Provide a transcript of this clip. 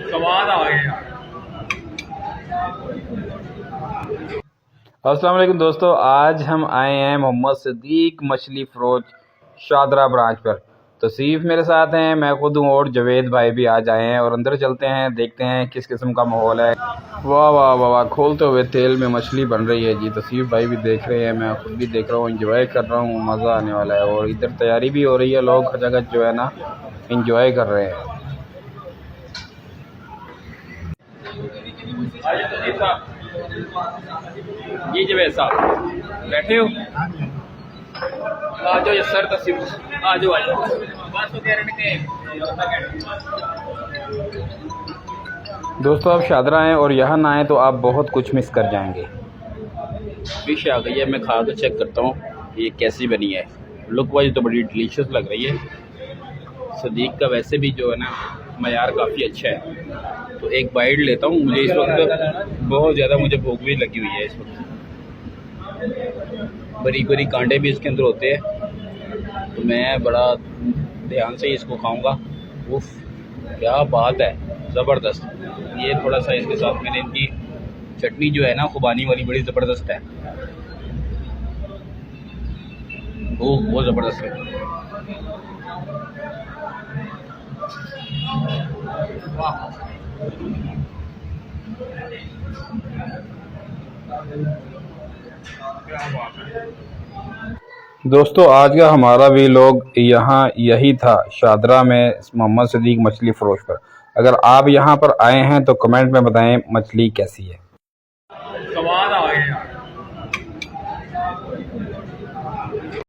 स्वाद आ गया। अस्सलाम वालेकुम दोस्तों, आज हम आए हैं मोहम्मद सदीक मछली फ़रोश शादरा ब्रांच पर। तौसीफ़ मेरे साथ हैं, मैं खुद हूँ और जवेद भाई भी आज आए हैं। और अंदर चलते हैं, देखते हैं किस किस्म का माहौल है। वाह वाह वाह वाह, खोलते हुए तेल में मछली बन रही है जी। तौसीफ़ भाई भी देख रहे हैं, मैं खुद भी देख रहा हूँ, इंजॉय कर रहा हूँ, मज़ा आने वाला है। और इधर तैयारी भी हो रही है, लोग खचाखच जो है ना इंजॉय कर रहे हैं। जी जवेद साहब बैठे हो? आ जाओ ये सर तस्वीर, आ जाओ आ जाओ। बस तो दोस्तों आप शादरा आएँ और यहाँ ना आएँ तो आप बहुत कुछ मिस कर जाएंगे। फिश आ गई है, मैं खा कर चेक करता हूँ ये कैसी बनी है। लुक वाइज तो बड़ी डिलीशियस लग रही है। सदीक का वैसे भी जो है ना मयार काफ़ी अच्छा है, तो एक बाइट लेता हूँ। मुझे इस वक्त बहुत ज़्यादा भूख भी लगी हुई है। इस वक्त बरीक बरीक कांटे भी इसके अंदर होते हैं, तो मैं बड़ा ध्यान से इसको खाऊंगा। उफ, क्या बात है, ज़बरदस्त। ये थोड़ा सा इसके साथ मैंने इनकी चटनी जो है ना खुबानी वाली बड़ी ज़बरदस्त है। ओह बहुत ज़बरदस्त है। वाह, क्या बात है। दोस्तों आज का हमारा व्लॉग यहाँ यही था, शादरा में मोहम्मद सदीक मछली फ़रोश पर। अगर आप यहाँ पर आए हैं तो कमेंट में बताएं मछली कैसी है।